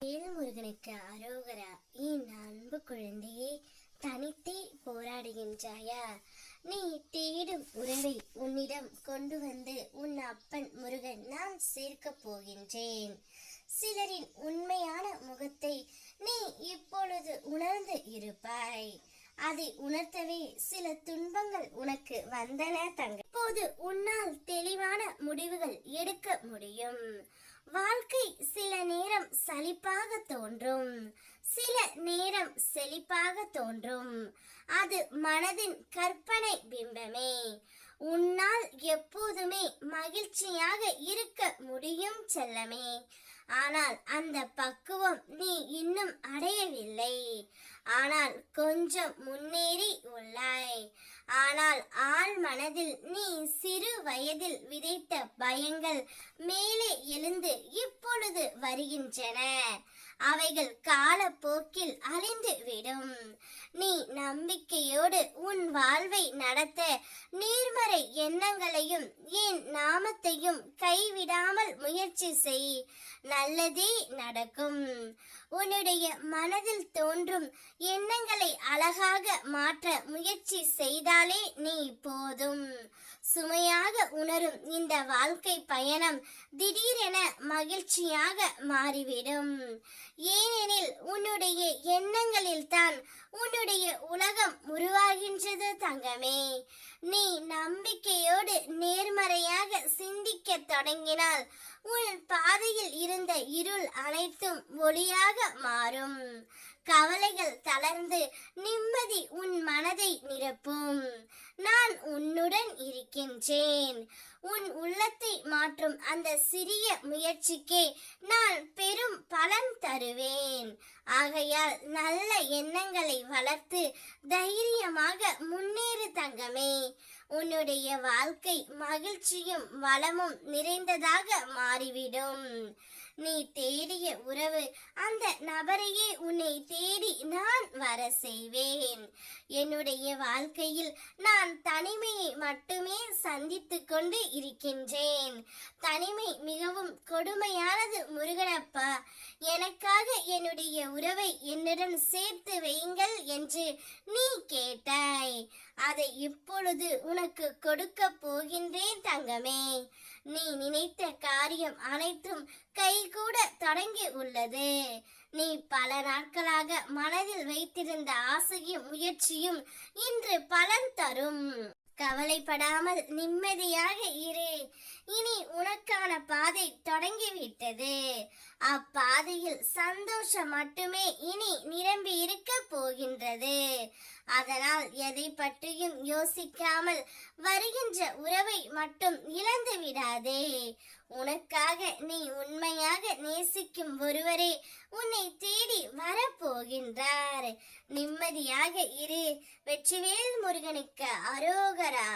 வேல்முருகனுக்கு அரோகரா. என் அன்பு குழந்தையே, தனித்தே போராடுகின்றாயா? நீ தேடும் உறவை உன்னிடம் கொண்டு வந்து உன் அப்பன் முருகன் நான் சேர்க்க போகின்றேன். சிலரின் உண்மையான முகத்தை நீ இப்பொழுது உணர்ந்து இருப்பாய். அதை உணர்த்தவே சில துன்பங்கள் உனக்கு வந்தன தங்க. இப்போது உன்னால் தெளிவான முடிவுகள் எடுக்க முடியும். வாழ்க்கை சில நேரம் சலிப்பாக தோன்றும், சில நேரம் செழிப்பாக தோன்றும். அது மனதின் கற்பனை பிம்பமே. உன்னால் எப்போதுமே மகிழ்ச்சியாக இருக்க முடியும் செல்லமே. ஆனால் அந்த பக்குவம் நீ இன்னும் அடையவில்லை. ஆனால் கொஞ்சம் முன்னேறி உள்ளாய். ஆனால் ஆழ் மனதில் நீ சிறு வயதில் விதைத்த பயங்கள் மேலே எழுந்து இப்பொழுது வருகின்றன. அவைகள் காலப்போக்கில் அழிந்து விடும். நீ நம்பிக்கையோடு உன் வாழ்வை நடத்த நேர்மறை எண்ணங்களையும் என் நாமத்தையும் கைவிடாமல் முயற்சி செய். நல்லதே நடக்கும். உன்னுடைய மனதில் தோன்றும் எண்ணங்களை அழகாக மாற்ற முயற்சி செய்தாலே நீ போதும். சுமையாக உணரும் இந்த வாழ்க்கை பயணம் திடீரென மகிழ்ச்சியாக மாறிவிடும். ஏனெனில் உன்னுடைய எண்ணங்களில் தான் உன்னுடைய உலகம் உருவாகின்றது தங்கமே. நீ நம்பிக்கையோடு நேர்மறையாக சிந்திக்க தொடங்கினால் உன் பாதையில் இருந்த இருள் அனைத்தும் ஒளியாக மாறும். கவலைகள் தளர்ந்து நிம்மதி உன் மனதை நிரப்பும். நான் உன்னுடன் இருக்கின்றேன். உன் உள்ளத்தை மாற்றும் அந்த சிறிய முயற்சிக்கே நான் பெரும் பலன் தருவேன். ஆகையால் நல்ல எண்ணங்களை வளர்த்து தைரியமாக முன்னேறு தங்கமே. உன்னுடைய வாழ்க்கை மகிழ்ச்சியும் வளமும் நிறைந்ததாக மாறிவிடும். நீ தேடிய உறவு அந்த நபரையே உன்னை தேடி நான் வர செய்வேன். என்னுடைய வாழ்க்கையில் நான் தனிமையை மட்டுமே சந்தித்து கொண்டு இருக்கின்றேன். தனிமை மிகவும் கொடுமையானது முருகனப்பா. எனக்காக என்னுடைய உறவை என்னுடன் சேர்த்து வையுங்கள் என்று நீ கேட்டாய். அதை இப்பொழுது உனக்கு கொடுக்க போகின்றேன் தங்கமே. நீ நினைத்த காரியம் அனைத்தும் கைகூட தொடங்கி உள்ளது. நீ பல நாட்களாக மனதில் வைத்திருந்த ஆசையும் முயற்சியும் இன்று பலன் தரும். கவலைப்படாமல் நிம்மதியாக இரு. இனி உனக்கான பாதை தொடங்கிவிட்டது. அப்பாதையில் சந்தோஷம் மட்டுமே இனி நிரம்பி இருக்க போகின்றது. அதனால் எதை பற்றியும் யோசிக்காமல் வருகின்ற உறவை மட்டும் இழந்து விடாதே. உனக்காக நீ உண்மையாக நேசிக்கும் ஒருவரே உன்னை தேடி வரப்போகின்றார். நிம்மதியாக இரு. வெற்றிவேல் முருகனுக்கு அரோகரா.